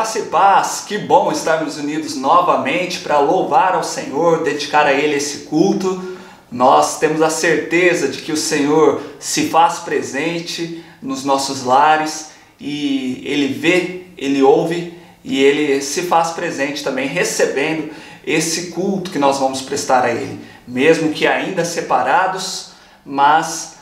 Graça e paz, que bom estarmos unidos novamente para louvar ao Senhor, dedicar a Ele esse culto. Nós temos a certeza de que o Senhor se faz presente nos nossos lares e Ele vê, Ele ouve e Ele se faz presente também recebendo esse culto que nós vamos prestar a Ele. Mesmo que ainda separados, mas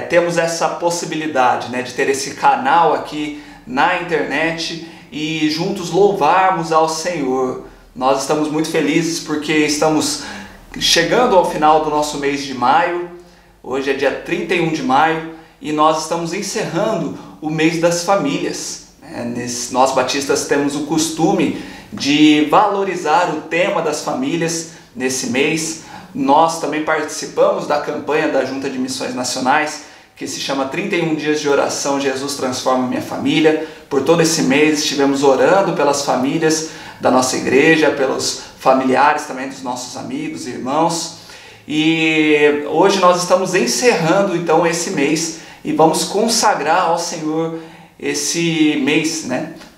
temos essa possibilidade, de ter esse canal aqui na internet e juntos louvarmos ao Senhor. Nós estamos muito felizes porque estamos chegando ao final do nosso mês de maio. Hoje é dia 31 de maio e nós estamos encerrando o mês das famílias. Nós batistas temos o costume de valorizar o tema das famílias nesse mês. Nós também participamos da campanha da Junta de Missões Nacionais, que se chama 31 Dias de Oração, Jesus Transforma Minha Família. Por todo esse mês estivemos orando pelas famílias da nossa igreja, pelos familiares também dos nossos amigos e irmãos. E hoje nós estamos encerrando então esse mês e vamos consagrar ao Senhor esse mês,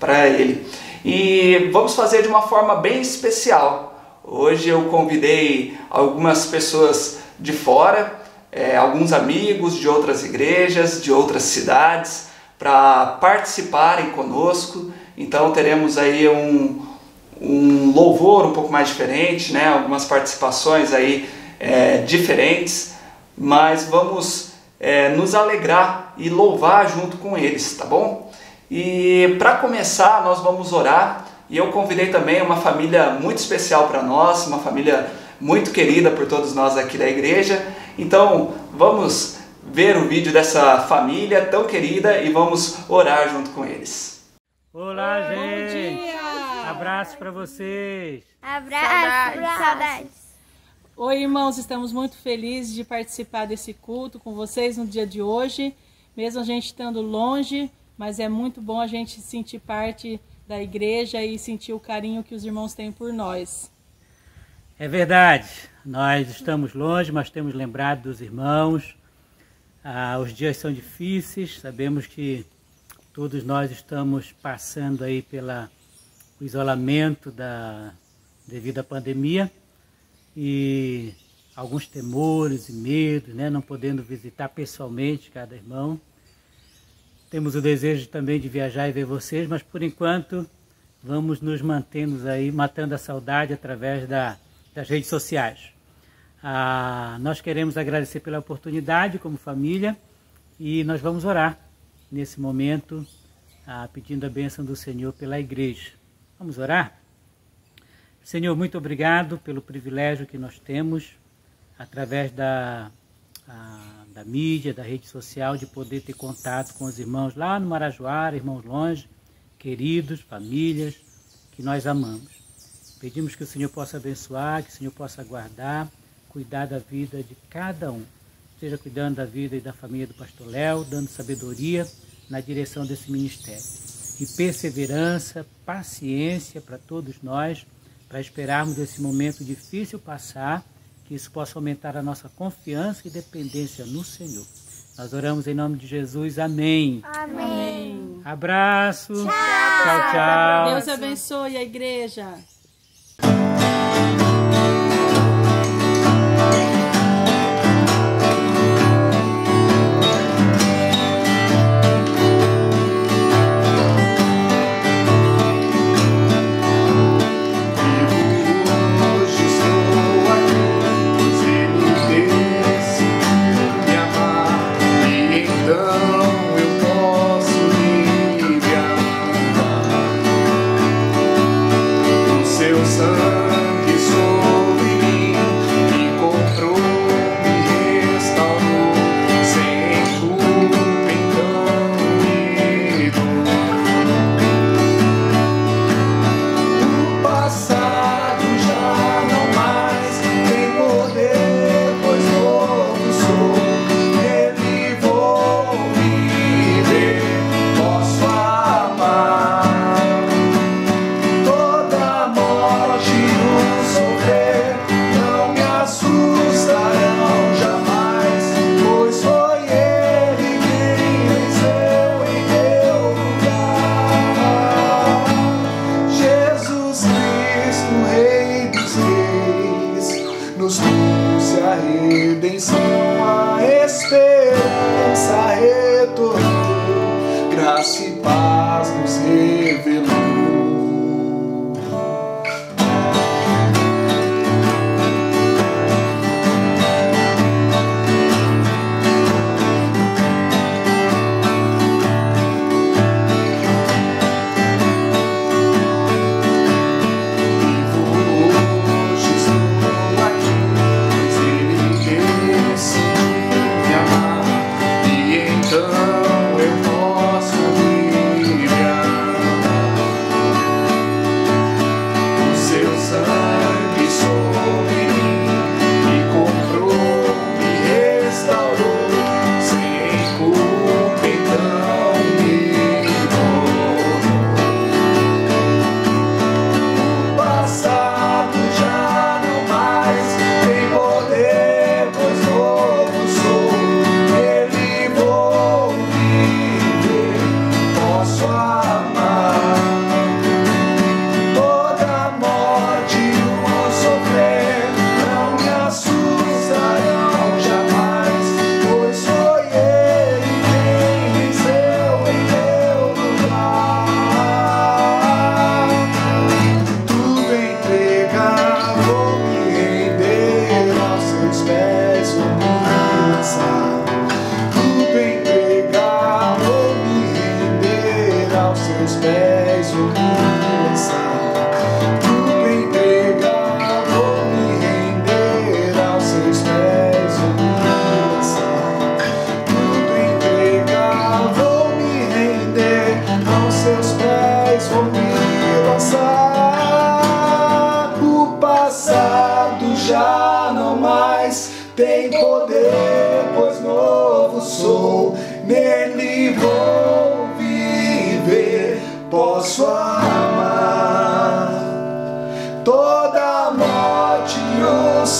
para Ele. E vamos fazer de uma forma bem especial. Hoje eu convidei algumas pessoas de fora, alguns amigos de outras igrejas, de outras cidades, para participarem conosco. Então teremos aí um louvor um pouco mais diferente, algumas participações aí diferentes, mas vamos nos alegrar e louvar junto com eles, tá bom? E para começar nós vamos orar, e eu convidei também uma família muito especial para nós, uma família muito querida por todos nós aqui da igreja. Então vamos ver o vídeo dessa família tão querida e vamos orar junto com eles. Olá, gente! Bom dia! Abraço para vocês! Abraço, saudades! Oi, irmãos, estamos muito felizes de participar desse culto com vocês no dia de hoje, mesmo a gente estando longe, mas é muito bom a gente sentir parte da igreja e sentir o carinho que os irmãos têm por nós. É verdade, nós estamos longe, mas temos lembrado dos irmãos. Os dias são difíceis, sabemos que todos nós estamos passando aí pelo isolamento devido à pandemia e alguns temores e medos, não podendo visitar pessoalmente cada irmão. Temos o desejo também de viajar e ver vocês, mas por enquanto vamos nos mantendo aí, matando a saudade através das redes sociais. Nós queremos agradecer pela oportunidade como família e nós vamos orar nesse momento, pedindo a bênção do Senhor pela igreja. Vamos orar? Senhor, muito obrigado pelo privilégio que nós temos, através da mídia, da rede social, de poder ter contato com os irmãos lá no Marajoara, irmãos longe, queridos, famílias que nós amamos. Pedimos que o Senhor possa abençoar, que o Senhor possa guardar, cuidar da vida de cada um. Esteja cuidando da vida e da família do pastor Léo, dando sabedoria na direção desse ministério. E perseverança, paciência para todos nós, para esperarmos esse momento difícil passar, que isso possa aumentar a nossa confiança e dependência no Senhor. Nós oramos em nome de Jesus. Amém. Amém. Abraço. Tchau. Tchau, tchau. Deus abençoe a igreja. Então eu posso me amar.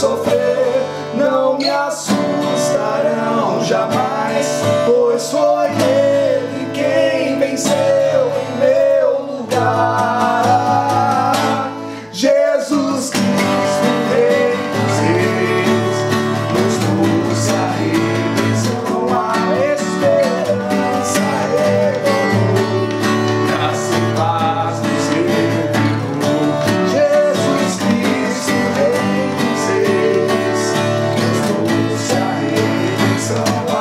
sofrer não me assustarão jamais, pois foi Ele quem venceu em meu lugar. Jesus Cristo, Rei dos Reis, nos trouxe a redenção, a esperança revelou, graça e paz nos revelou. Jesus Cristo, Rei dos Reis, nos trouxe a redenção, a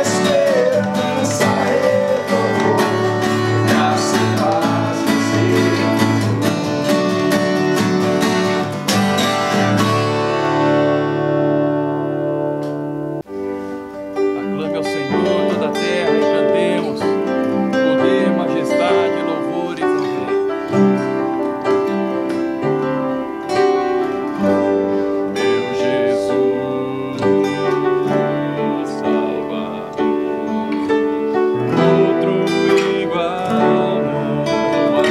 esperança revelou, graça e paz nos revelou. Aclame ao Senhor toda a terra e cantemos poder, majestade, louvores a Ele. Meu Jesus, Salvador, outro igual não há.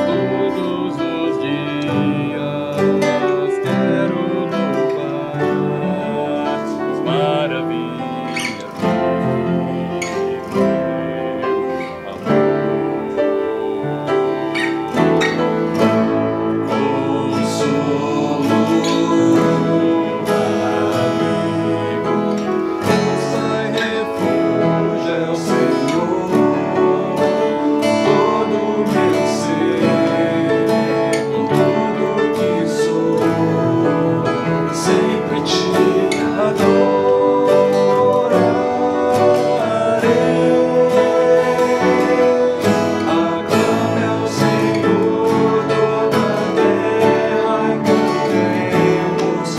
Todos os dias quero louvar as maravilhas do teu amor. Consolo, amigo, força e refúgio é o Senhor. Todo meu ser, com tudo que sou, sempre te adorarei. Aclame ao Senhor toda a terra e cantemos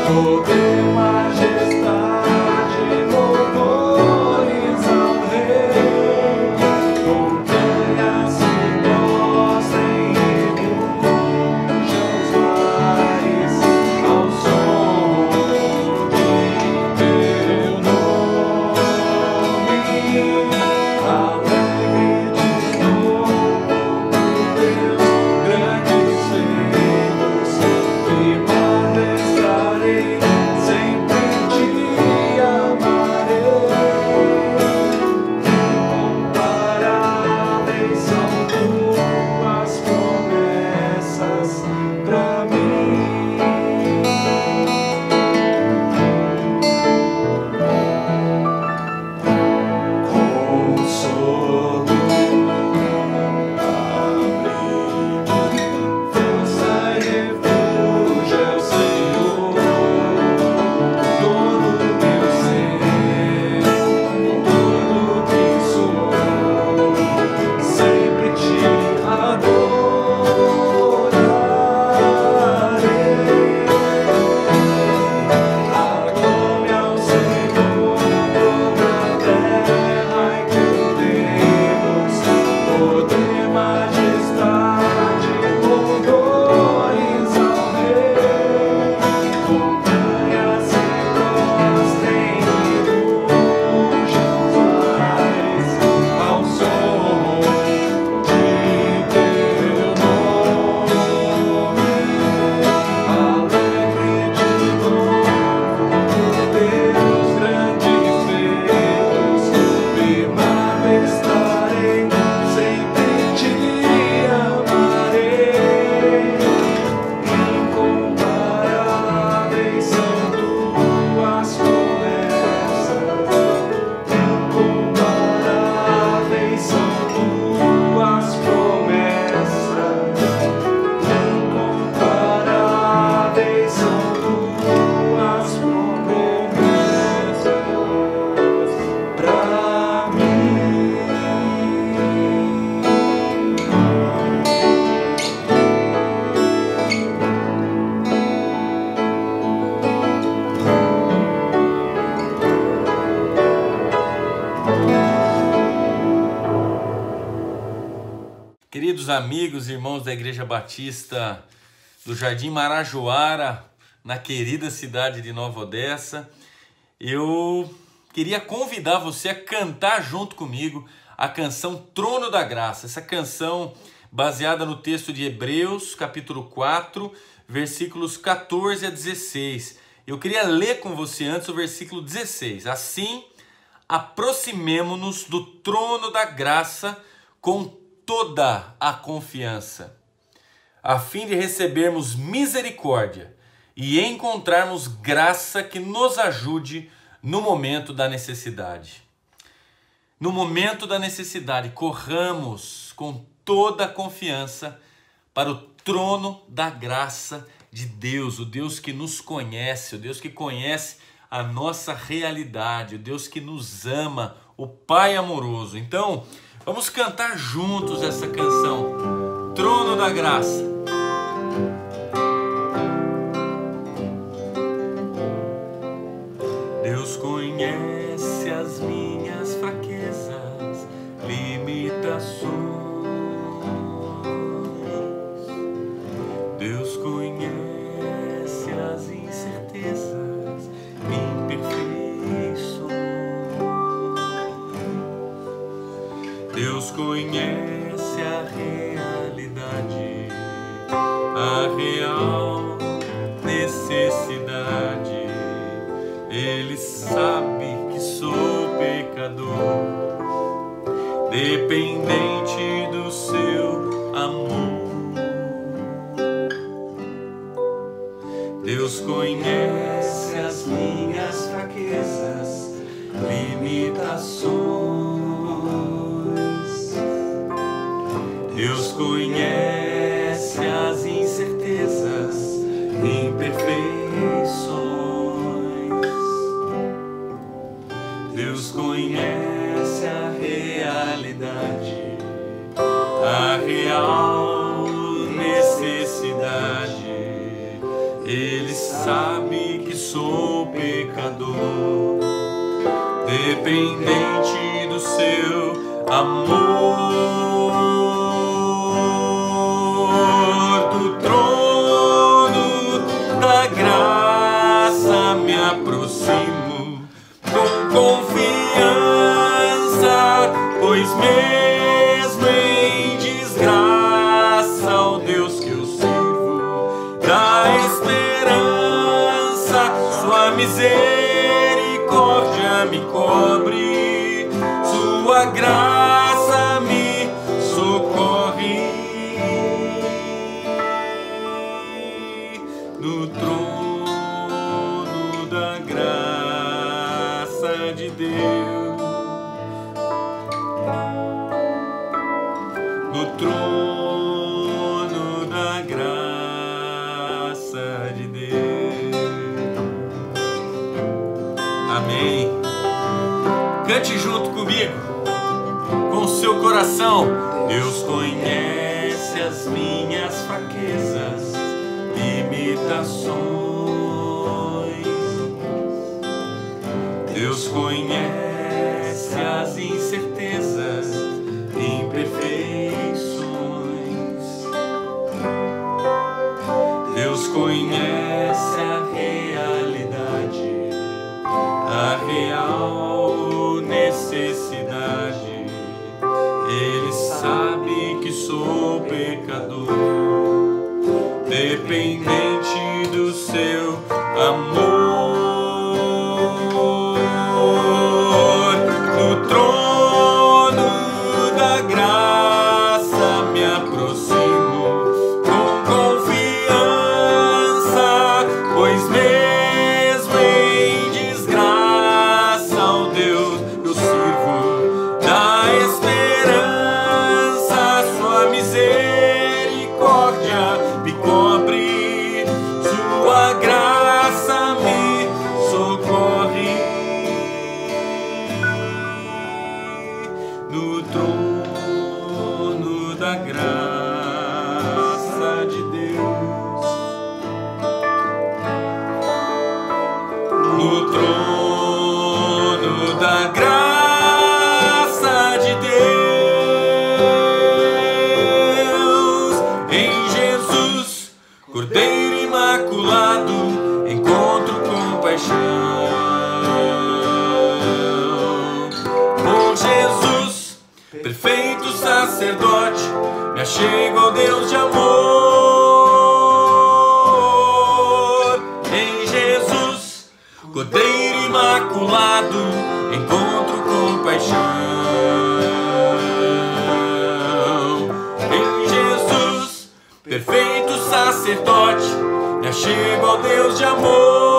poder, majestade, louvores ao Rei. Montanhas se prostrem e rujam os mares ao som de teu nome. Alegre de novo por teus grandes feitos, me palestrarei, sempre te amarei. Incomparáveis são tuas promessas pra mim. Consolo, abrigo, força e refúgio é o Senhor. Todo meu ser, com tudo que sou, sempre te adorarei. Aclame ao Senhor toda a terra e cantemos poder, majestade, louvores ao Rei. Montanhas se prostrem e rujam os mares ao som de teu nome. Alegre de novo por teus grandes feitos, me manifestarei, sempre te amarei. Incomparáveis são tuas promessas, incomparáveis são tuas promessas, incomparáveis são tuas promessas pra mim. Queridos amigos e irmãos da Igreja Batista do Jardim Marajoara, na querida cidade de Nova Odessa, eu queria convidar você a cantar junto comigo a canção Trono da Graça. Essa canção baseada no texto de Hebreus, capítulo 4, versículos 14 a 16. Eu queria ler com você antes o versículo 16. Assim, aproximemo-nos do trono da graça com toda a confiança, a fim de recebermos misericórdia e encontrarmos graça que nos ajude no momento da necessidade. No momento da necessidade, corramos com toda a confiança para o trono da graça de Deus, o Deus que nos conhece, o Deus que conhece a nossa realidade, o Deus que nos ama, o Pai amoroso. Então, vamos cantar juntos essa canção, Trono da Graça. Deus conhece as minhas fraquezas, limitações. Deus conhece as incertezas, imperfeições. Deus conhece a realidade, a real necessidade. Ele sabe que sou pecador, dependente do seu amor. Deus conhece as minhas fraquezas, limitações. Deus conhece as incertezas, imperfeições. Deus conhece a realidade, a real necessidade. Ele sabe que sou pecador, dependente do seu amor. Do trono da graça me aproximo com confiança, pois mesmo em desgraça, ao Deus que eu sirvo dá esperança. Sua misericórdia me cobre, sua graça me socorre. No trono da graça de Deus, no trono da graça de Deus. Amém. Cante junto comigo, com seu coração. Deus conhece as minhas fraquezas, limitações. Deus conhece as incertezas, imperfeições. Deus conhece a realidade, a real necessidade. Ele sabe que sou pecador, dependente do seu amor. No trono da graça me aproximo com confiança, pois mesmo em desgraça, ao Deus eu sirvo dá esperança. Sua misericórdia me cobre, sua graça me socorre. No trono da graça de Deus, no trono da graça de Deus, em Jesus, Cordeiro Imaculado, encontro compaixão. Por Jesus, perfeito sacerdote, me achego ao Deus de amor. Em Jesus, Cordeiro Imaculado, encontro compaixão. Em Jesus, perfeito sacerdote, me achego ao Deus de amor.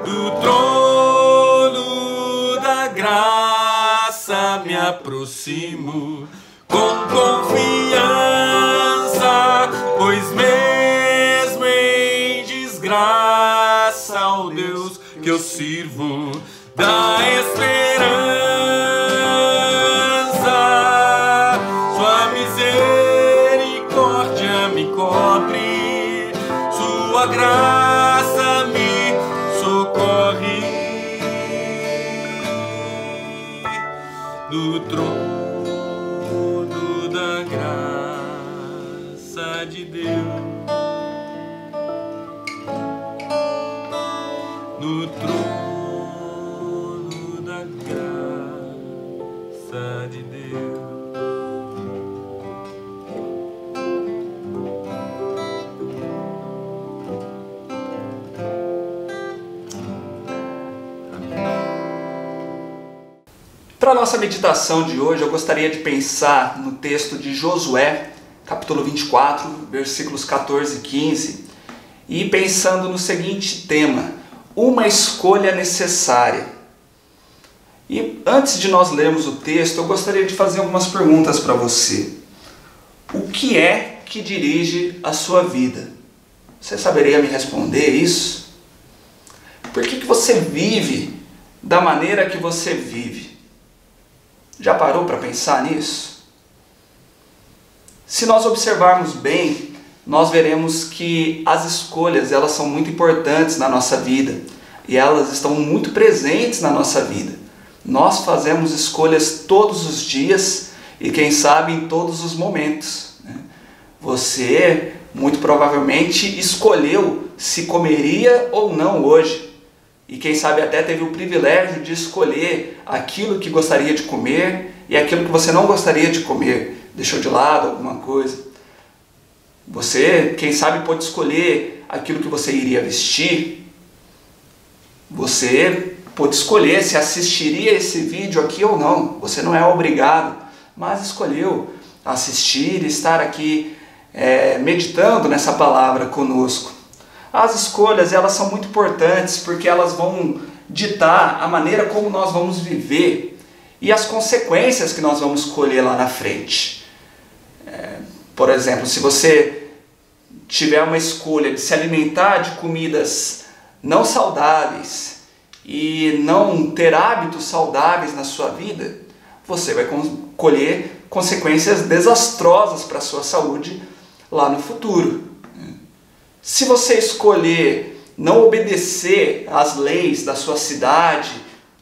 Do trono da graça me aproximo com confiança, pois mesmo em desgraça ao Deus que eu sirvo dá esperança. Sua misericórdia me cobre, sua graça me socorre. Do trono da graça de Deus, no trono da graça de Deus. Para a nossa meditação de hoje, eu gostaria de pensar no texto de Josué, capítulo 24, versículos 14 e 15, e pensando no seguinte tema: uma escolha necessária. E antes de nós lermos o texto, eu gostaria de fazer algumas perguntas para você. O que é que dirige a sua vida? Você saberia me responder isso? Por que você vive da maneira que você vive? Já parou para pensar nisso? Se nós observarmos bem, nós veremos que as escolhas, elas são muito importantes na nossa vida e elas estão muito presentes na nossa vida. Nós fazemos escolhas todos os dias e quem sabe em todos os momentos, né? Você muito provavelmente escolheu se comeria ou não hoje. E quem sabe até teve o privilégio de escolher aquilo que gostaria de comer e aquilo que você não gostaria de comer. Deixou de lado alguma coisa. Você, quem sabe, pode escolher aquilo que você iria vestir. Você pode escolher se assistiria esse vídeo aqui ou não. Você não é obrigado, mas escolheu assistir e estar aqui meditando nessa palavra conosco. As escolhas, elas são muito importantes porque elas vão ditar a maneira como nós vamos viver e as consequências que nós vamos colher lá na frente. Por exemplo, se você tiver uma escolha de se alimentar de comidas não saudáveis e não ter hábitos saudáveis na sua vida, você vai colher consequências desastrosas para a sua saúde lá no futuro. Se você escolher não obedecer às leis da sua cidade,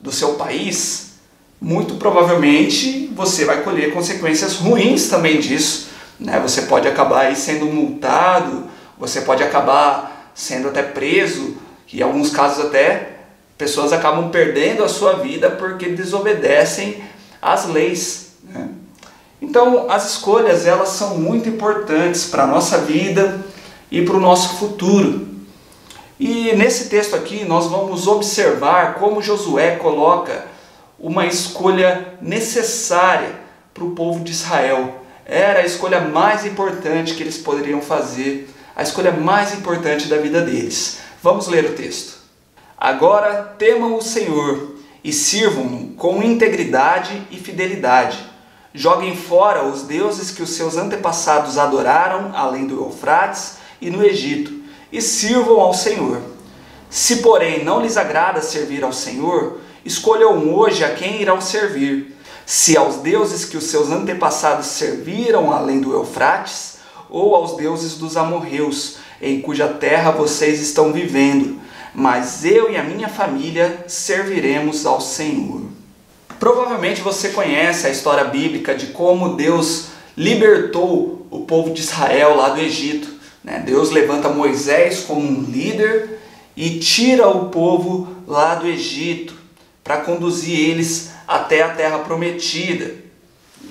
do seu país, muito provavelmente você vai colher consequências ruins também disso, né? Você pode acabar aí sendo multado, você pode acabar sendo até preso, e em alguns casos até pessoas acabam perdendo a sua vida porque desobedecem às leis, né? Então as escolhas, elas são muito importantes para a nossa vida e para o nosso futuro. E nesse texto aqui nós vamos observar como Josué coloca uma escolha necessária para o povo de Israel. Era a escolha mais importante que eles poderiam fazer, a escolha mais importante da vida deles. Vamos ler o texto. Agora temam o Senhor e sirvam-no com integridade e fidelidade. Joguem fora os deuses que os seus antepassados adoraram além do Eufrates e no Egito, e sirvam ao Senhor. Se, porém, não lhes agrada servir ao Senhor, escolham hoje a quem irão servir, se aos deuses que os seus antepassados serviram além do Eufrates, ou aos deuses dos amorreus, em cuja terra vocês estão vivendo, mas eu e a minha família serviremos ao Senhor. Provavelmente você conhece a história bíblica de como Deus libertou o povo de Israel lá do Egito. Deus levanta Moisés como um líder e tira o povo lá do Egito para conduzir eles até a terra prometida.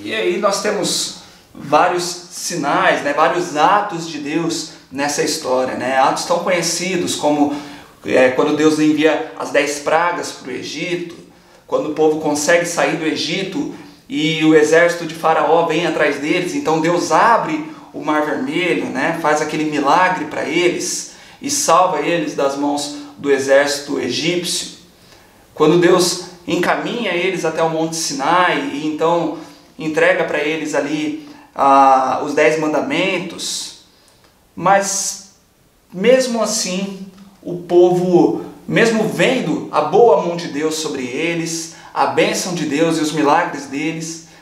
E aí nós temos vários sinais, né, vários atos de Deus nessa história, né, atos tão conhecidos como quando Deus envia as 10 pragas para o Egito, quando o povo consegue sair do Egito e o exército de Faraó vem atrás deles, então Deus abre o Mar Vermelho, né, faz aquele milagre para eles e salva eles das mãos do exército egípcio. Quando Deus encaminha eles até o Monte Sinai e então entrega para eles ali os 10 mandamentos, mas mesmo assim o povo, mesmo vendo a boa mão de Deus sobre eles, a bênção de Deus e os milagres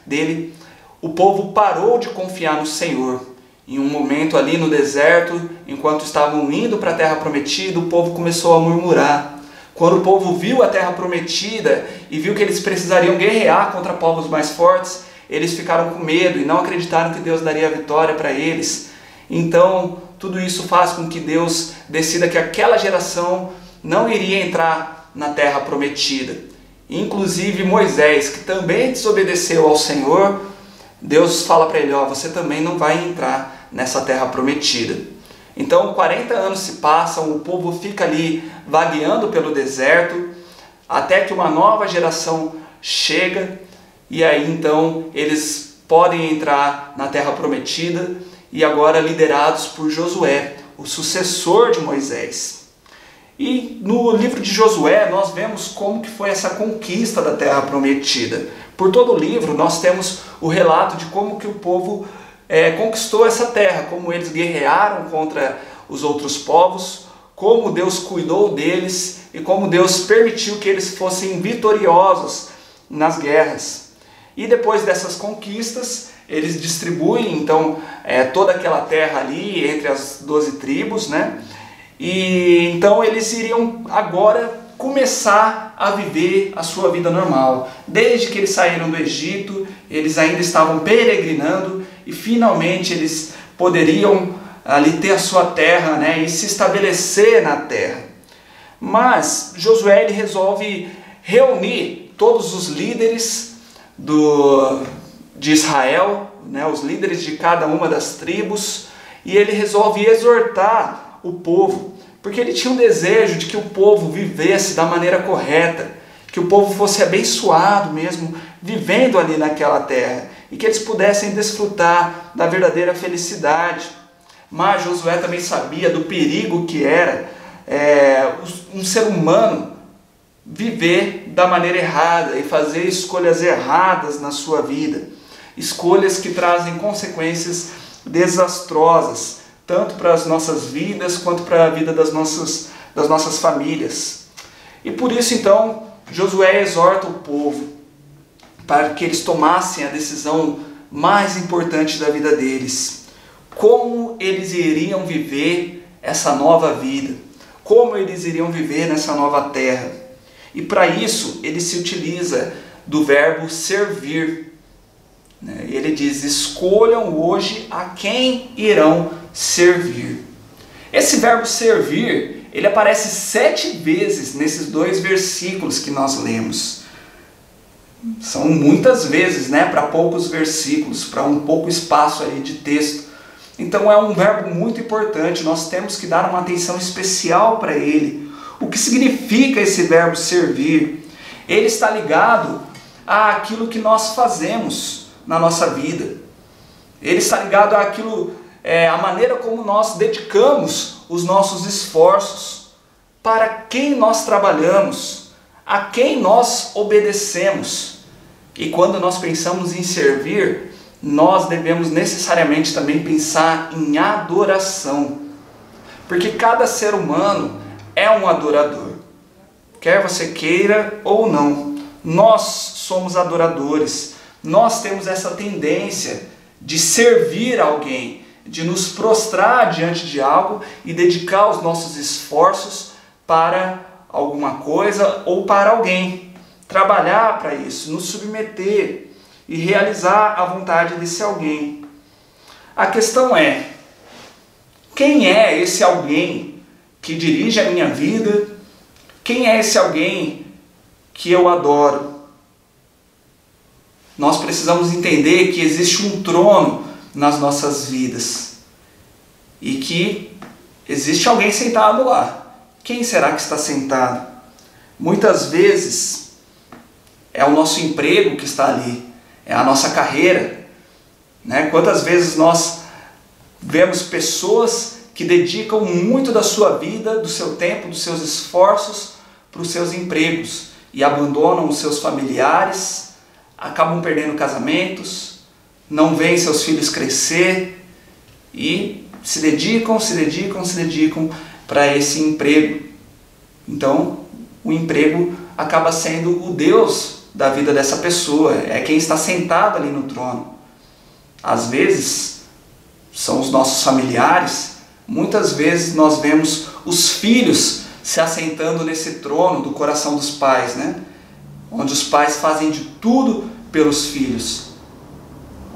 dele, o povo parou de confiar no Senhor. Em um momento ali no deserto, enquanto estavam indo para a terra prometida, o povo começou a murmurar. Quando o povo viu a terra prometida e viu que eles precisariam guerrear contra povos mais fortes, eles ficaram com medo e não acreditaram que Deus daria a vitória para eles. Então, tudo isso faz com que Deus decida que aquela geração não iria entrar na terra prometida. Inclusive Moisés, que também desobedeceu ao Senhor, Deus fala para ele, você também não vai entrar nessa terra prometida. Então 40 anos se passam, o povo fica ali vagueando pelo deserto, até que uma nova geração chega, e aí então eles podem entrar na terra prometida, e agora liderados por Josué, o sucessor de Moisés. E no livro de Josué nós vemos como que foi essa conquista da terra prometida. Por todo o livro nós temos o relato de como que o povo conquistou essa terra, como eles guerrearam contra os outros povos, como Deus cuidou deles e como Deus permitiu que eles fossem vitoriosos nas guerras. E depois dessas conquistas, eles distribuem então toda aquela terra ali entre as 12 tribos, né? E então eles iriam agora começar a viver a sua vida normal. Desde que eles saíram do Egito, eles ainda estavam peregrinando e finalmente eles poderiam ali ter a sua terra, né, e se estabelecer na terra. Mas Josué ele resolve reunir todos os líderes de Israel, né, os líderes de cada uma das tribos, e ele resolve exortar o povo, porque ele tinha um desejo de que o povo vivesse da maneira correta, que o povo fosse abençoado mesmo, vivendo ali naquela terra, e que eles pudessem desfrutar da verdadeira felicidade. Mas Josué também sabia do perigo que era um ser humano viver da maneira errada e fazer escolhas erradas na sua vida, escolhas que trazem consequências desastrosas, tanto para as nossas vidas, quanto para a vida das nossas famílias. E por isso, então, Josué exorta o povo para que eles tomassem a decisão mais importante da vida deles. Como eles iriam viver essa nova vida? Como eles iriam viver nessa nova terra? E para isso, ele se utiliza do verbo servir. Ele diz, escolham hoje a quem irão servir. Esse verbo servir, ele aparece 7 vezes nesses 2 versículos que nós lemos. São muitas vezes, né, para poucos versículos, para um pouco espaço aí de texto. Então é um verbo muito importante, nós temos que dar uma atenção especial para ele. O que significa esse verbo servir? Ele está ligado àquilo que nós fazemos na nossa vida. Ele está ligado àquilo, a maneira como nós dedicamos os nossos esforços, para quem nós trabalhamos, a quem nós obedecemos. E quando nós pensamos em servir, nós devemos necessariamente também pensar em adoração. Porque cada ser humano é um adorador. Quer você queira ou não, nós somos adoradores. Nós temos essa tendência de servir alguém, de nos prostrar diante de algo e dedicar os nossos esforços para alguma coisa ou para alguém. Trabalhar para isso, nos submeter e realizar a vontade desse alguém. A questão é, quem é esse alguém que dirige a minha vida? Quem é esse alguém que eu adoro. Nós precisamos entender que existe um trono nas nossas vidas e que existe alguém sentado lá. Quem será que está sentado? Muitas vezes é o nosso emprego que está ali, é a nossa carreira, né? Quantas vezes nós vemos pessoas que dedicam muito da sua vida, do seu tempo, dos seus esforços para os seus empregos e abandonam os seus familiares, acabam perdendo casamentos, não veem seus filhos crescer e se dedicam para esse emprego. Então, o emprego acaba sendo o Deus da vida dessa pessoa, é quem está sentado ali no trono. Às vezes, são os nossos familiares, muitas vezes nós vemos os filhos se assentando nesse trono do coração dos pais, né? Onde os pais fazem de tudo pelos filhos,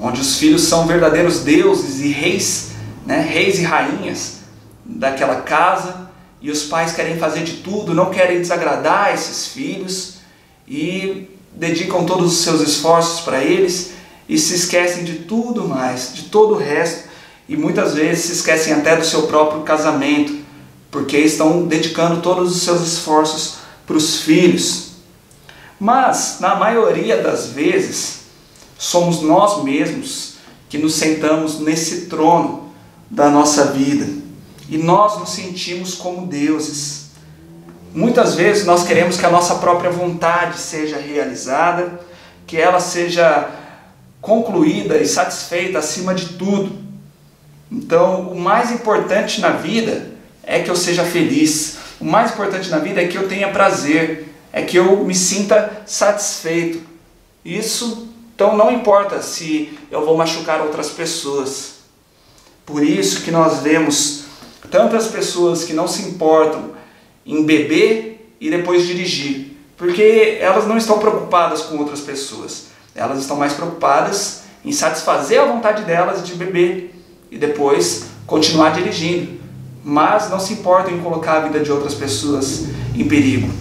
onde os filhos são verdadeiros deuses e reis, né? Reis e rainhas daquela casa, e os pais querem fazer de tudo, não querem desagradar esses filhos e dedicam todos os seus esforços para eles e se esquecem de tudo mais, de todo o resto, e muitas vezes se esquecem até do seu próprio casamento, porque estão dedicando todos os seus esforços para os filhos. Mas, na maioria das vezes, somos nós mesmos que nos sentamos nesse trono da nossa vida e nós nos sentimos como deuses. Muitas vezes nós queremos que a nossa própria vontade seja realizada, que ela seja concluída e satisfeita acima de tudo. Então, o mais importante na vida é que eu seja feliz. O mais importante na vida é que eu tenha prazer, é que eu me sinta satisfeito. Isso, então, não importa se eu vou machucar outras pessoas. Por isso que nós vemos tantas pessoas que não se importam em beber e depois dirigir, porque elas não estão preocupadas com outras pessoas. Elas estão mais preocupadas em satisfazer a vontade delas de beber e depois continuar dirigindo, mas não se importam em colocar a vida de outras pessoas em perigo.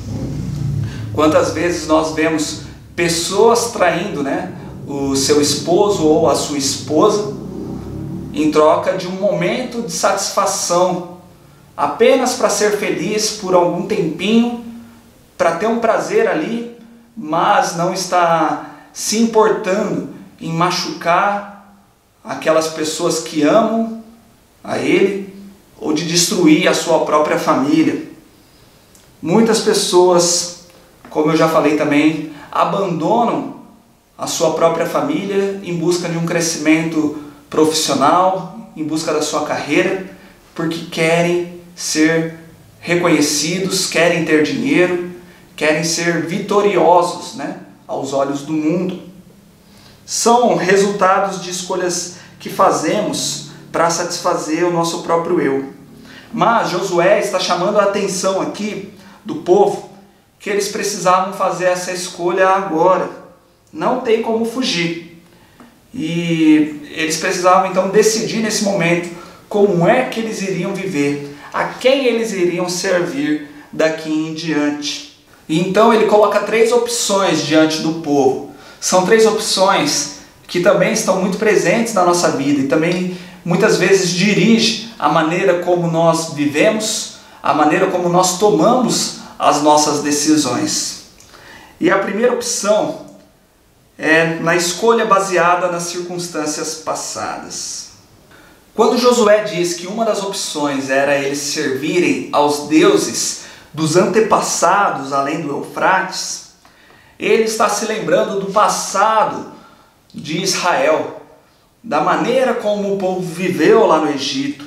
Quantas vezes nós vemos pessoas traindo, né, o seu esposo ou a sua esposa em troca de um momento de satisfação, apenas para ser feliz por algum tempinho, para ter um prazer ali, mas não está se importando em machucar aquelas pessoas que amam a ele ou de destruir a sua própria família. Muitas pessoas, como eu já falei também, abandonam a sua própria família em busca de um crescimento profissional, em busca da sua carreira, porque querem ser reconhecidos, querem ter dinheiro, querem ser vitoriosos, né, aos olhos do mundo. São resultados de escolhas que fazemos para satisfazer o nosso próprio eu. Mas Josué está chamando a atenção aqui do povo que eles precisavam fazer essa escolha agora. Não tem como fugir. E eles precisavam então decidir nesse momento como é que eles iriam viver, a quem eles iriam servir daqui em diante. E então ele coloca 3 opções diante do povo. São 3 opções que também estão muito presentes na nossa vida e também muitas vezes dirige a maneira como nós vivemos, a maneira como nós tomamos as nossas decisões. E a primeira opção é na escolha baseada nas circunstâncias passadas. Quando Josué diz que uma das opções era eles servirem aos deuses dos antepassados além do Eufrates, ele está se lembrando do passado de Israel, da maneira como o povo viveu lá no Egito.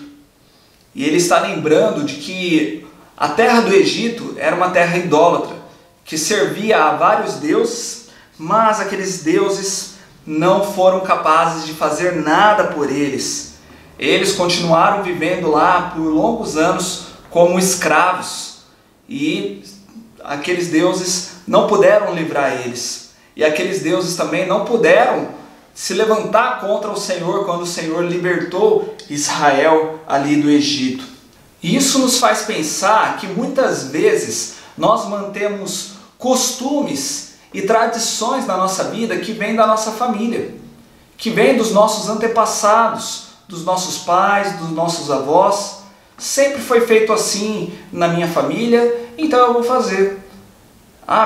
E ele está lembrando de que a terra do Egito era uma terra idólatra, que servia a vários deuses, mas aqueles deuses não foram capazes de fazer nada por eles. Eles continuaram vivendo lá por longos anos como escravos, e aqueles deuses não puderam livrar eles. E aqueles deuses também não puderam se levantar contra o Senhor quando o Senhor libertou Israel ali do Egito. E isso nos faz pensar que muitas vezes nós mantemos costumes e tradições na nossa vida que vêm da nossa família, que vêm dos nossos antepassados, dos nossos pais, dos nossos avós. Sempre foi feito assim na minha família, então eu vou fazer.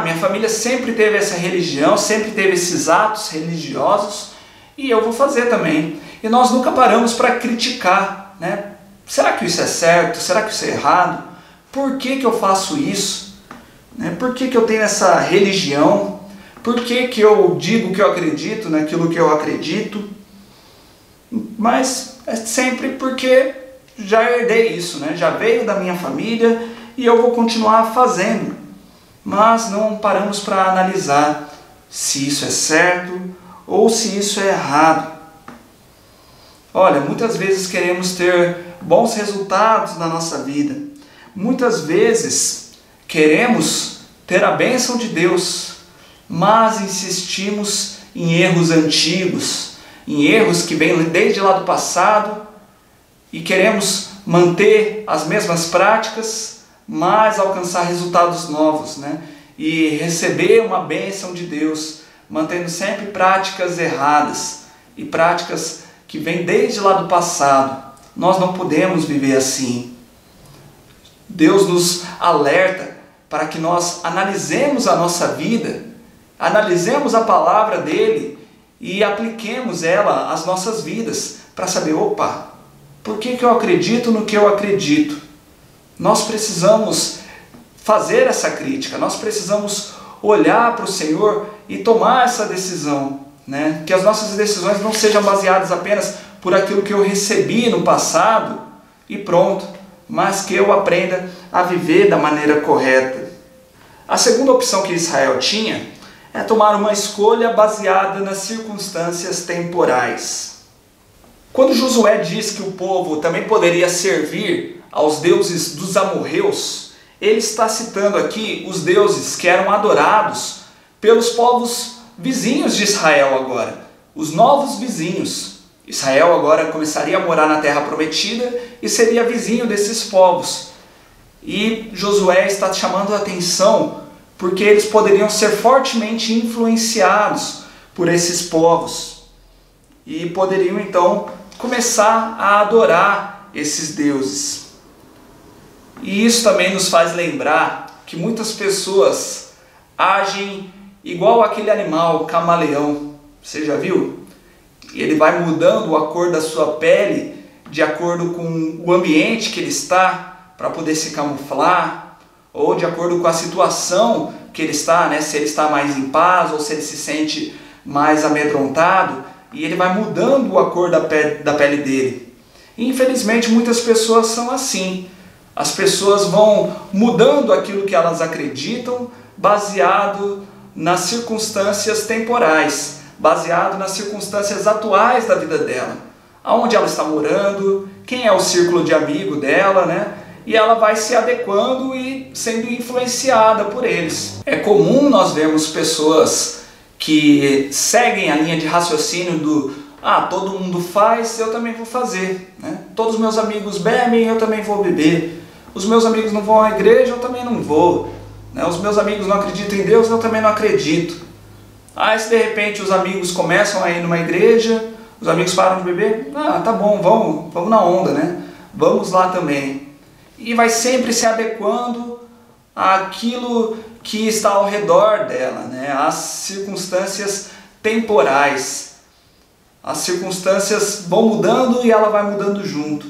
Minha família sempre teve essa religião, sempre teve esses atos religiosos, e eu vou fazer também. E nós nunca paramos para criticar, né? Será que isso é certo? Será que isso é errado? Por que eu faço isso? Por que eu tenho essa religião? Por que eu digo que eu acredito naquilo que eu acredito? Mas é sempre porque já herdei isso, né? Já veio da minha família e eu vou continuar fazendo. Mas não paramos para analisar se isso é certo ou se isso é errado. Olha, muitas vezes queremos ter bons resultados na nossa vida. Muitas vezes queremos ter a bênção de Deus, mas insistimos em erros antigos, em erros que vêm desde lá do passado, e queremos manter as mesmas práticas, mas alcançar resultados novos, né? E receber uma bênção de Deus, mantendo sempre práticas erradas e práticas que vêm desde lá do passado. Nós não podemos viver assim. Deus nos alerta para que nós analisemos a nossa vida, analisemos a palavra dele e apliquemos ela às nossas vidas, para saber, opa, por que eu acredito no que eu acredito? Nós precisamos fazer essa crítica, nós precisamos olhar para o Senhor e tomar essa decisão, né? Que as nossas decisões não sejam baseadas apenas por aquilo que eu recebi no passado e pronto, mas que eu aprenda a viver da maneira correta. A segunda opção que Israel tinha é tomar uma escolha baseada nas circunstâncias temporais. Quando Josué diz que o povo também poderia servir aos deuses dos amorreus, ele está citando aqui os deuses que eram adorados pelos povos vizinhos de Israel agora, os novos vizinhos. Israel agora começaria a morar na terra prometida e seria vizinho desses povos. E Josué está chamando a atenção porque eles poderiam ser fortemente influenciados por esses povos e poderiam então começar a adorar esses deuses. E isso também nos faz lembrar que muitas pessoas agem igual aquele animal, camaleão. Você já viu? Ele vai mudando a cor da sua pele de acordo com o ambiente que ele está, para poder se camuflar, ou de acordo com a situação que ele está, né? Se ele está mais em paz ou se ele se sente mais amedrontado, e ele vai mudando a cor da pele dele. E, infelizmente, muitas pessoas são assim. As pessoas vão mudando aquilo que elas acreditam baseado nas circunstâncias temporais, baseado nas circunstâncias atuais da vida dela. Aonde ela está morando, quem é o círculo de amigo dela, né? E ela vai se adequando e sendo influenciada por eles. É comum nós vermos pessoas que seguem a linha de raciocínio do todo mundo faz, eu também vou fazer, né? Todos os meus amigos bebem, eu também vou beber. Os meus amigos não vão à igreja, eu também não vou, né? Os meus amigos não acreditam em Deus, eu também não acredito. Se de repente os amigos começam a ir numa igreja, os amigos param de beber, tá bom, vamos na onda, né? Vamos lá também. E vai sempre se adequando àquilo que está ao redor dela, né? Às circunstâncias temporais. As circunstâncias vão mudando e ela vai mudando junto.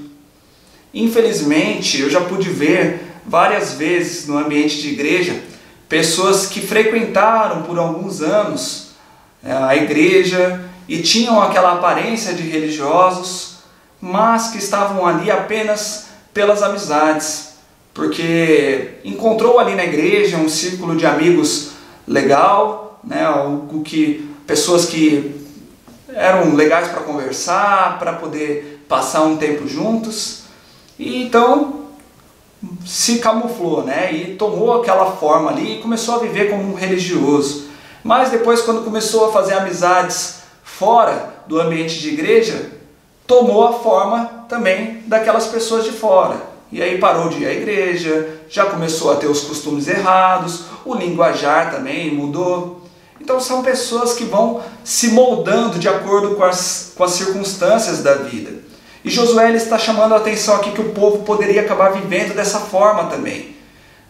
Infelizmente, eu já pude ver várias vezes no ambiente de igreja pessoas que frequentaram por alguns anos a igreja e tinham aquela aparência de religiosos, mas que estavam ali apenas pelas amizades, porque encontrou ali na igreja um círculo de amigos legal, né? Pessoas que eram legais para conversar, para poder passar um tempo juntos, e então se camuflou, né? E tomou aquela forma ali e começou a viver como um religioso. Mas depois, quando começou a fazer amizades fora do ambiente de igreja, tomou a forma também daquelas pessoas de fora. e aí parou de ir à igreja, já começou a ter os costumes errados, o linguajar também mudou. Então são pessoas que vão se moldando de acordo com as circunstâncias da vida. E Josué ele está chamando a atenção aqui que o povo poderia acabar vivendo dessa forma também.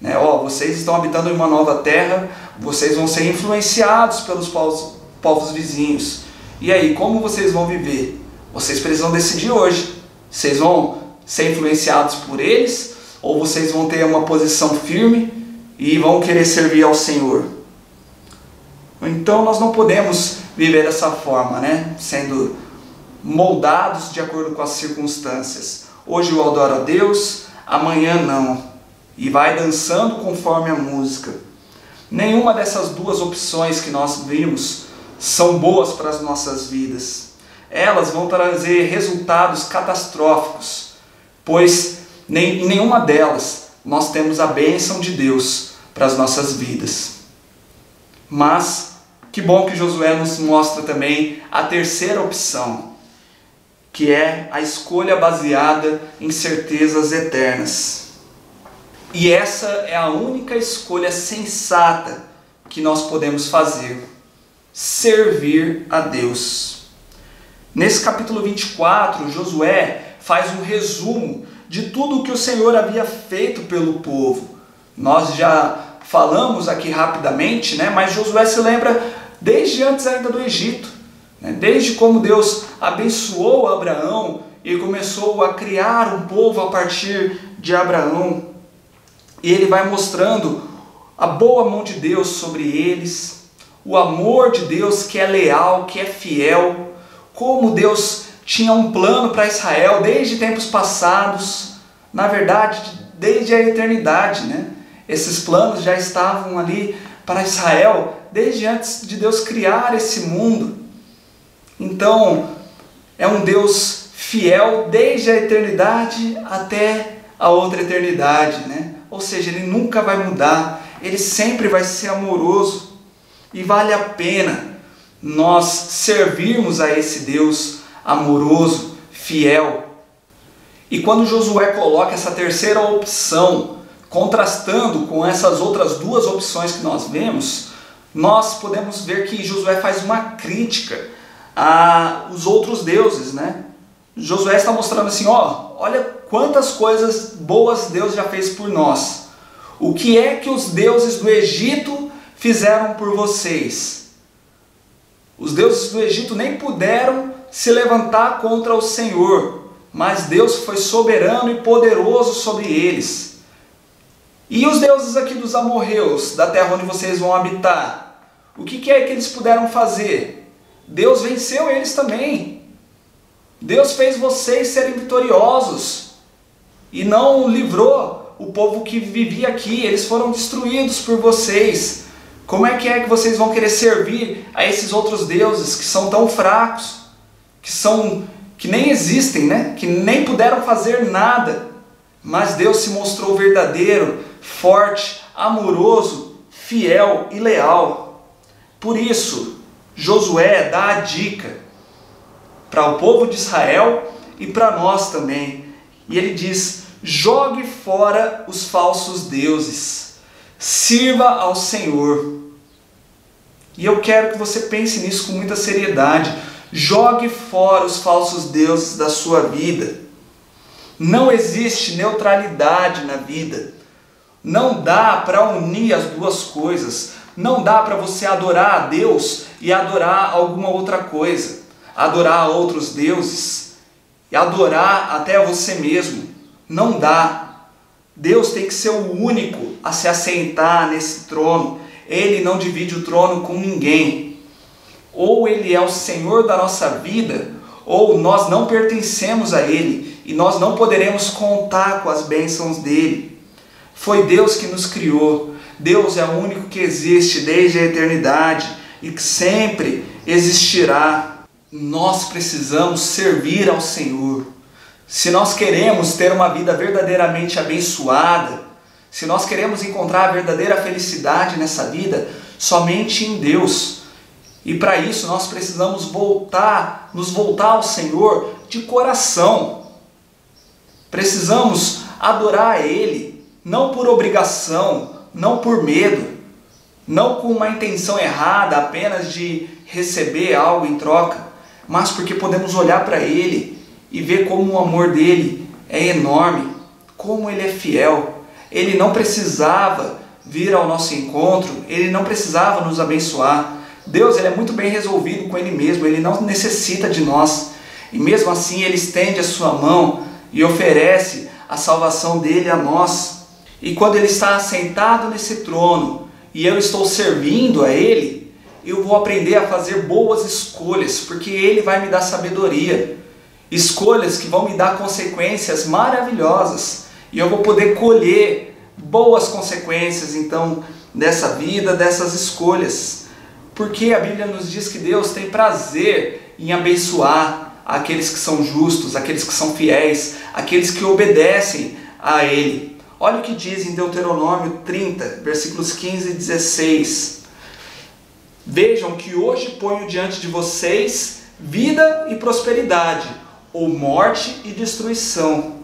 Né? Vocês estão habitando em uma nova terra, vocês vão ser influenciados pelos povos vizinhos. E aí, como vocês vão viver? Vocês precisam decidir hoje. Vocês vão ser influenciados por eles ou vocês vão ter uma posição firme e vão querer servir ao Senhor? Então nós não podemos viver dessa forma, né? Sendo moldados de acordo com as circunstâncias. Hoje eu adoro a Deus, amanhã não. E vai dançando conforme a música. Nenhuma dessas duas opções que nós vimos são boas para as nossas vidas. Elas vão trazer resultados catastróficos, pois em nenhuma delas nós temos a bênção de Deus para as nossas vidas. Mas que bom que Josué nos mostra também a terceira opção, que é a escolha baseada em certezas eternas. E essa é a única escolha sensata que nós podemos fazer: servir a Deus. Nesse capítulo 24, Josué faz um resumo de tudo o que o Senhor havia feito pelo povo. Nós já falamos aqui rapidamente, né? Mas Josué se lembra desde antes ainda do Egito, né? Desde como Deus abençoou Abraão e começou a criar um povo a partir de Abraão. E ele vai mostrando a boa mão de Deus sobre eles, o amor de Deus que é leal, que é fiel, como Deus tinha um plano para Israel desde tempos passados, na verdade, desde a eternidade, né? Esses planos já estavam ali para Israel desde antes de Deus criar esse mundo. Então, é um Deus fiel desde a eternidade até a outra eternidade, né? Ou seja, Ele nunca vai mudar, Ele sempre vai ser amoroso. E vale a pena nós servirmos a esse Deus amoroso, fiel. E quando Josué coloca essa terceira opção, contrastando com essas outras duas opções que nós vemos, nós podemos ver que Josué faz uma crítica aos outros deuses, né? Josué está mostrando assim, olha quantas coisas boas Deus já fez por nós. O que é que os deuses do Egito fizeram por vocês? Os deuses do Egito nem puderam se levantar contra o Senhor, mas Deus foi soberano e poderoso sobre eles. E os deuses aqui dos amorreus, da terra onde vocês vão habitar, o que é que eles puderam fazer? Deus venceu eles também. Deus fez vocês serem vitoriosos e não livrou o povo que vivia aqui. Eles foram destruídos por vocês. Como é que vocês vão querer servir a esses outros deuses que são tão fracos, que nem existem, né? Que nem puderam fazer nada? Mas Deus se mostrou verdadeiro, forte, amoroso, fiel e leal. Por isso, Josué dá a dica para o povo de Israel e para nós também. E ele diz: jogue fora os falsos deuses, sirva ao Senhor. E eu quero que você pense nisso com muita seriedade. Jogue fora os falsos deuses da sua vida. Não existe neutralidade na vida. Não dá para unir as duas coisas. Não dá para você adorar a Deus e adorar alguma outra coisa. Adorar outros deuses e adorar até você mesmo. Não dá. Deus tem que ser o único a se assentar nesse trono. Ele não divide o trono com ninguém. Ou Ele é o Senhor da nossa vida, ou nós não pertencemos a Ele e nós não poderemos contar com as bênçãos dEle. Foi Deus que nos criou. Deus é o único que existe desde a eternidade e que sempre existirá. Nós precisamos servir ao Senhor. Se nós queremos ter uma vida verdadeiramente abençoada, se nós queremos encontrar a verdadeira felicidade nessa vida, somente em Deus. E para isso nós precisamos nos voltar ao Senhor de coração. Precisamos adorar a Ele, não por obrigação, não por medo, não com uma intenção errada apenas de receber algo em troca, mas porque podemos olhar para Ele e ver como o amor dele é enorme, como Ele é fiel. Ele não precisava vir ao nosso encontro, Ele não precisava nos abençoar. Deus, Ele é muito bem resolvido com Ele mesmo, Ele não necessita de nós. E mesmo assim Ele estende a sua mão e oferece a salvação dele a nós. E quando Ele está assentado nesse trono e eu estou servindo a Ele, eu vou aprender a fazer boas escolhas, porque Ele vai me dar sabedoria. Escolhas que vão me dar consequências maravilhosas. E eu vou poder colher boas consequências, então, dessa vida, dessas escolhas. Porque a Bíblia nos diz que Deus tem prazer em abençoar aqueles que são justos, aqueles que são fiéis, aqueles que obedecem a Ele. Olha o que diz em Deuteronômio 30, versículos 15 e 16. Vejam que hoje ponho diante de vocês vida e prosperidade, ou morte e destruição.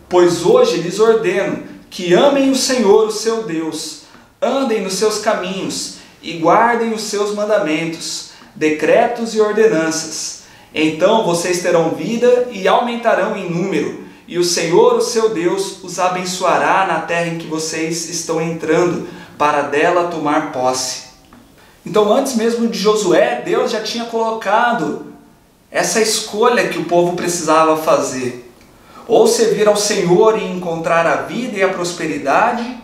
Pois hoje lhes ordeno que amem o Senhor, o seu Deus, andem nos seus caminhos e guardem os seus mandamentos, decretos e ordenanças. Então vocês terão vida e aumentarão em número, e o Senhor, o seu Deus, os abençoará na terra em que vocês estão entrando, para dela tomar posse. Então, antes mesmo de Josué, Deus já tinha colocado essa escolha que o povo precisava fazer. Ou servir ao Senhor e encontrar a vida e a prosperidade,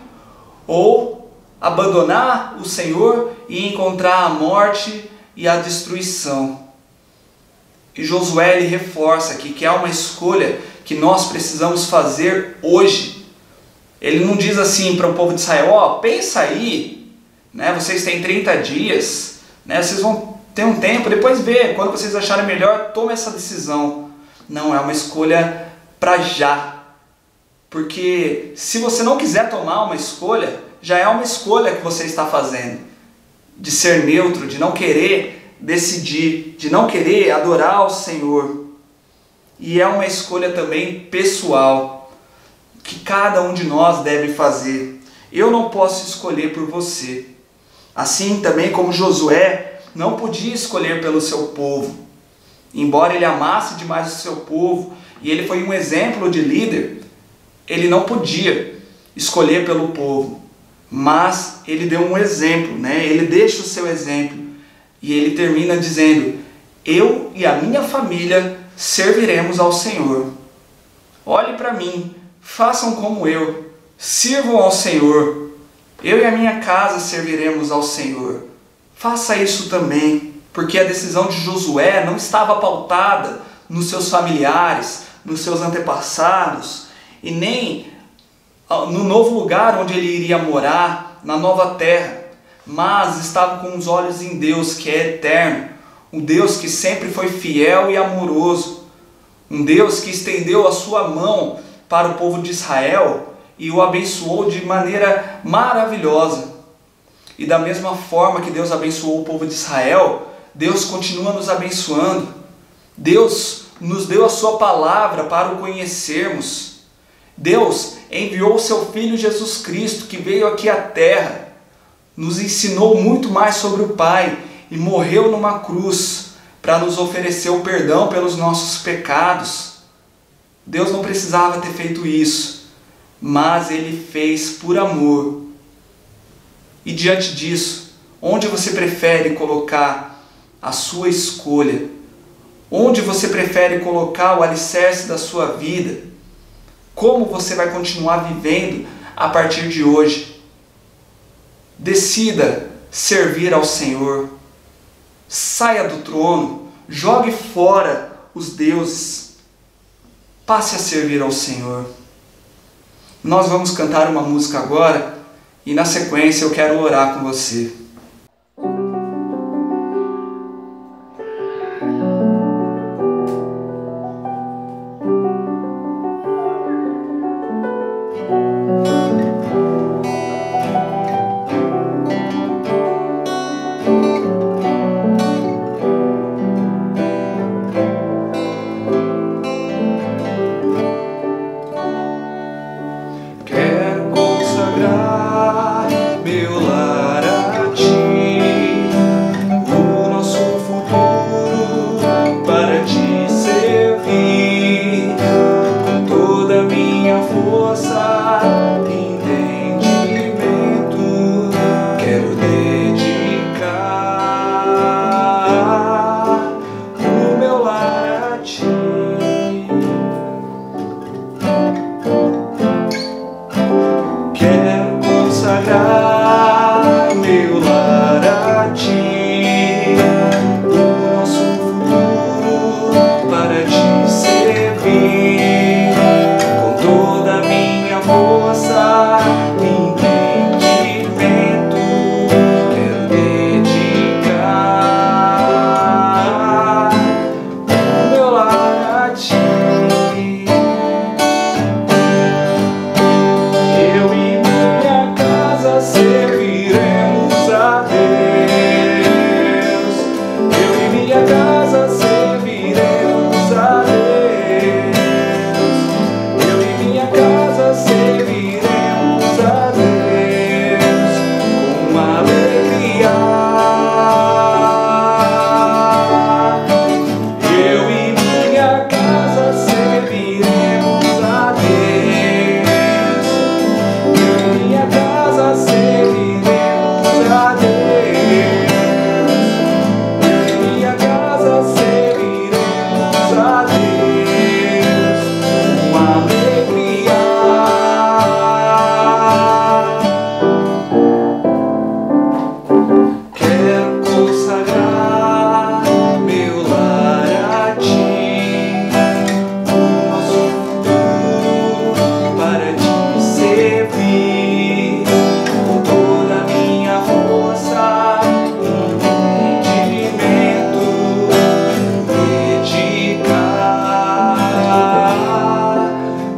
ou abandonar o Senhor e encontrar a morte e a destruição. E Josué ele reforça aqui que é uma escolha que nós precisamos fazer hoje. Ele não diz assim para o povo de Israel, ó, pensa aí, né, vocês têm 30 dias, né, vocês vão ter um tempo, depois vê, quando vocês acharem melhor, tome essa decisão. Não, é uma escolha para já. Porque se você não quiser tomar uma escolha, já é uma escolha que você está fazendo. De ser neutro, de não querer decidir, de não querer adorar ao Senhor. E é uma escolha também pessoal, que cada um de nós deve fazer. Eu não posso escolher por você. Assim também como Josué não podia escolher pelo seu povo. Embora ele amasse demais o seu povo, e ele foi um exemplo de líder, ele não podia escolher pelo povo. Mas ele deu um exemplo, né? Ele deixa o seu exemplo. E ele termina dizendo, eu e a minha família serviremos ao Senhor. Olhe para mim, façam como eu, sirvam ao Senhor. Eu e a minha casa serviremos ao Senhor. Faça isso também, porque a decisão de Josué não estava pautada nos seus familiares, nos seus antepassados, e nem no novo lugar onde ele iria morar, na nova terra, mas estava com os olhos em Deus, que é eterno, um Deus que sempre foi fiel e amoroso, um Deus que estendeu a sua mão para o povo de Israel e o abençoou de maneira maravilhosa. E da mesma forma que Deus abençoou o povo de Israel, Deus continua nos abençoando. Deus nos deu a sua palavra para o conhecermos. Deus enviou o seu Filho Jesus Cristo, que veio aqui à terra, nos ensinou muito mais sobre o Pai e morreu numa cruz para nos oferecer o perdão pelos nossos pecados. Deus não precisava ter feito isso, mas Ele fez por amor. E diante disso, onde você prefere colocar a sua escolha? Onde você prefere colocar o alicerce da sua vida? Como você vai continuar vivendo a partir de hoje? Decida servir ao Senhor. Saia do trono, jogue fora os deuses. Passe a servir ao Senhor. Nós vamos cantar uma música agora e na sequência eu quero orar com você. força, entendimento, quero dedicar o meu lar a ti. Quero consagrar meu lar a ti, o nosso futuro para te servir, com toda a minha força, entendimento, quero dedicar o meu lar a ti. Eu e minha casa serviremos a Deus. Eu e minha casa serviremos a Deus. Eu e minha casa serviremos a Deus com alegria. Eu e minha casa serviremos a Deus. Eu e minha casa serviremos a Deus. Eu e minha casa serviremos a Deus com alegria. Quero consagrar meu lar a ti, o nosso futuro para te servir, com toda a minha força, entendimento, dedicar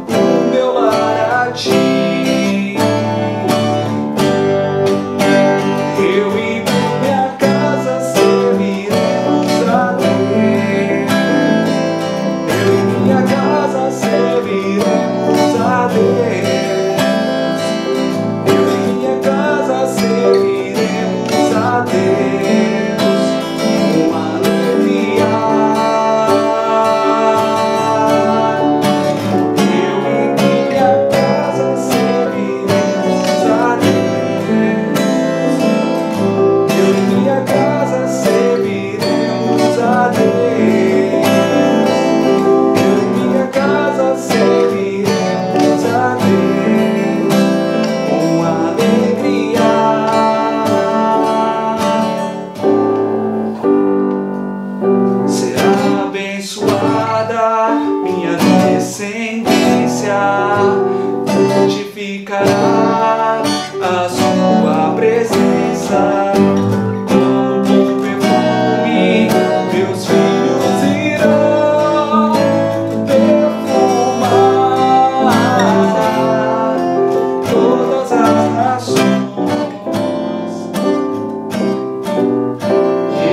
o meu lar a ti. Eu e minha casa serviremos a Deus. Eu e minha casa serviremos a Deus. Eu e minha casa serviremos a Deus com alegria. Eu e minha casa serviremos a Deus. Eu e minha casa serviremos a Deus. Eu e minha casa serviremos a Deus com alegria. Será abençoada minha descendência, frutificará a sua presença. Com bom perfume meus filhos irão perfumar todas as nações.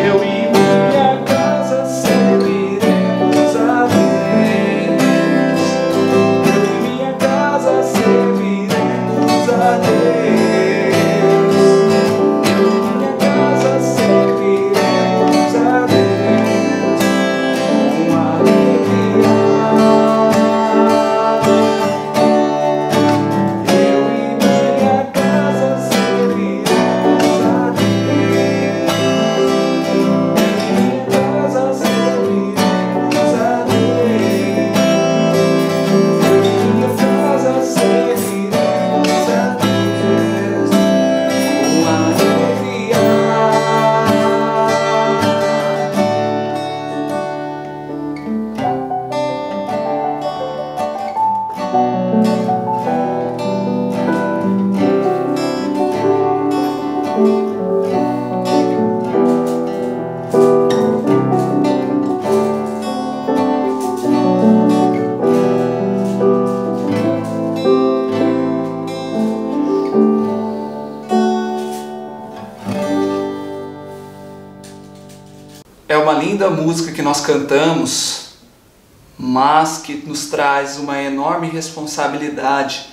Eu e minha casa serviremos a Deus. Eu e minha casa serviremos a Deus. Eu e minha casa serviremos a Deus com alegria. Eu e minha casa serviremos a Deus. Minha casa serviremos a Deus. Minha casa serviremos a Deus com alegria. É uma linda música que nós cantamos, mas que nos traz uma enorme responsabilidade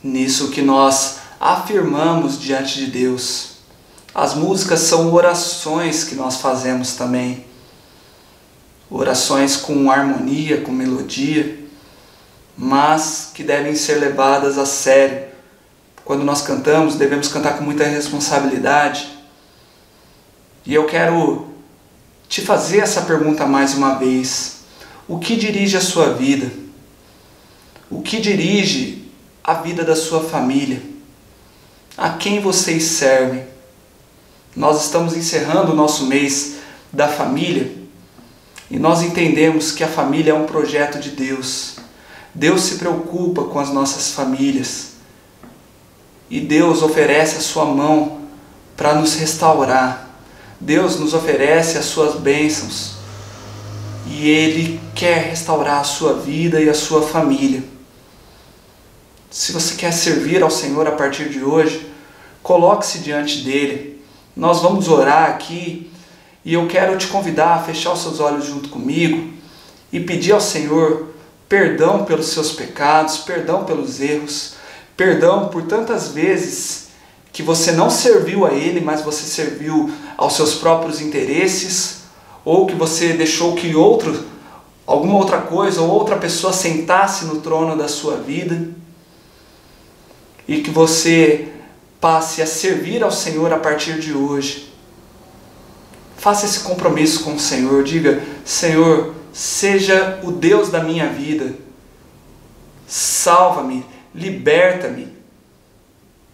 nisso que nós afirmamos diante de Deus. As músicas são orações que nós fazemos também, orações com harmonia, com melodia, mas que devem ser levadas a sério. Quando nós cantamos, devemos cantar com muita responsabilidade. E eu quero te fazer essa pergunta mais uma vez. O que dirige a sua vida? O que dirige a vida da sua família? A quem vocês servem? Nós estamos encerrando o nosso mês da família e nós entendemos que a família é um projeto de Deus. Deus se preocupa com as nossas famílias e Deus oferece a sua mão para nos restaurar. Deus nos oferece as suas bênçãos e Ele quer restaurar a sua vida e a sua família. Se você quer servir ao Senhor a partir de hoje, coloque-se diante dEle. Nós vamos orar aqui e eu quero te convidar a fechar os seus olhos junto comigo e pedir ao Senhor perdão pelos seus pecados, perdão pelos erros, perdão por tantas vezes que você não serviu a Ele, mas você serviu aos seus próprios interesses, ou que você deixou que alguma outra coisa ou outra pessoa sentasse no trono da sua vida, e que você passe a servir ao Senhor a partir de hoje. Faça esse compromisso com o Senhor, diga: Senhor, seja o Deus da minha vida, salva-me, liberta-me,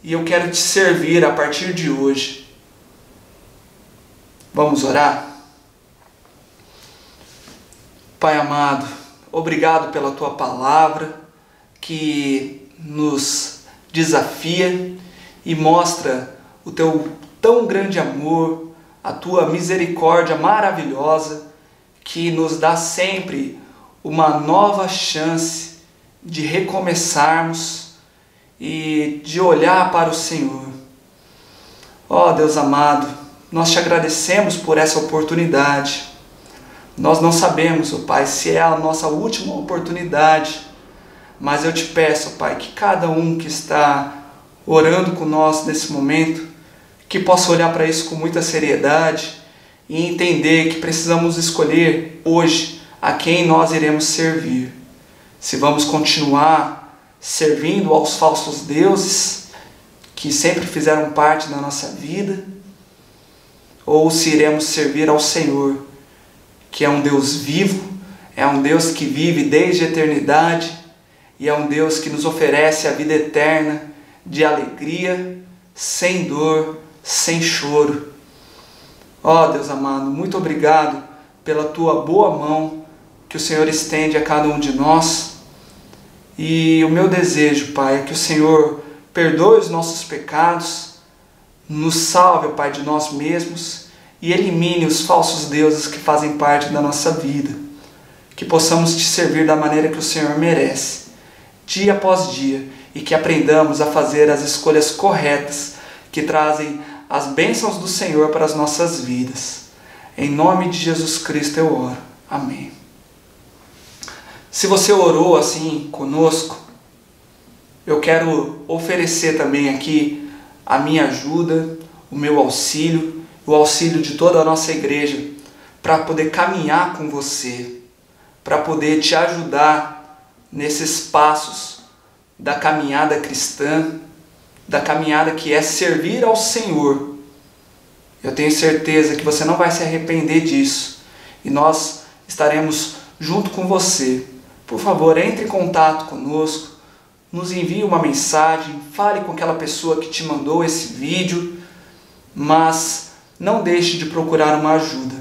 e eu quero te servir a partir de hoje. Vamos orar? Pai amado, obrigado pela Tua palavra que nos desafia e mostra o Teu tão grande amor, a Tua misericórdia maravilhosa que nos dá sempre uma nova chance de recomeçarmos e de olhar para o Senhor. Ó Deus amado, nós te agradecemos por essa oportunidade. Nós não sabemos, ó Pai, se é a nossa última oportunidade, mas eu te peço, ó Pai, que cada um que está orando com nós nesse momento, que possa olhar para isso com muita seriedade e entender que precisamos escolher hoje a quem nós iremos servir. Se vamos continuar servindo aos falsos deuses que sempre fizeram parte da nossa vida, ou se iremos servir ao Senhor, que é um Deus vivo, é um Deus que vive desde a eternidade e é um Deus que nos oferece a vida eterna de alegria, sem dor, sem choro. Ó Deus amado, muito obrigado pela Tua boa mão que o Senhor estende a cada um de nós. E o meu desejo, Pai, é que o Senhor perdoe os nossos pecados, nos salve, Pai, de nós mesmos e elimine os falsos deuses que fazem parte da nossa vida. Que possamos Te servir da maneira que o Senhor merece, dia após dia, e que aprendamos a fazer as escolhas corretas que trazem as bênçãos do Senhor para as nossas vidas. Em nome de Jesus Cristo eu oro. Amém. Se você orou assim conosco, eu quero oferecer também aqui a minha ajuda, o meu auxílio, o auxílio de toda a nossa igreja, para poder caminhar com você, para poder te ajudar nesses passos da caminhada cristã, da caminhada que é servir ao Senhor. Eu tenho certeza que você não vai se arrepender disso, e nós estaremos junto com você. Por favor, entre em contato conosco, nos envie uma mensagem, fale com aquela pessoa que te mandou esse vídeo, mas não deixe de procurar uma ajuda,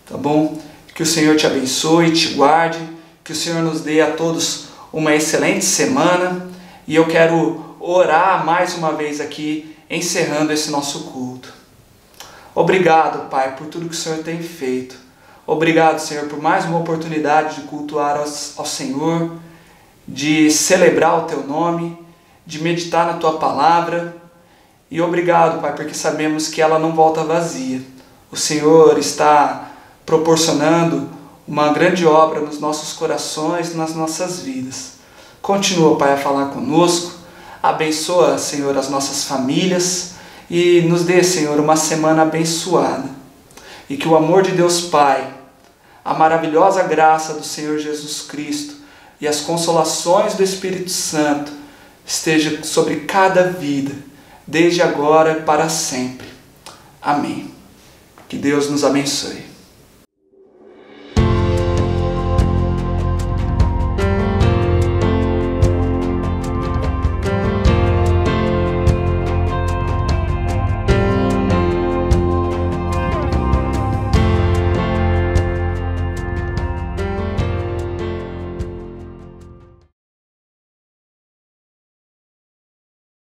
tá bom? Que o Senhor te abençoe, te guarde, que o Senhor nos dê a todos uma excelente semana, e eu quero orar mais uma vez aqui, encerrando esse nosso culto. Obrigado, Pai, por tudo que o Senhor tem feito. Obrigado, Senhor, por mais uma oportunidade de cultuar ao Senhor, de celebrar o Teu nome, de meditar na Tua palavra. E obrigado, Pai, porque sabemos que ela não volta vazia. O Senhor está proporcionando uma grande obra nos nossos corações, nas nossas vidas. Continua, Pai, a falar conosco. Abençoa, Senhor, as nossas famílias e nos dê, Senhor, uma semana abençoada. E que o amor de Deus Pai, a maravilhosa graça do Senhor Jesus Cristo e as consolações do Espírito Santo estejam sobre cada vida, desde agora e para sempre. Amém. Que Deus nos abençoe.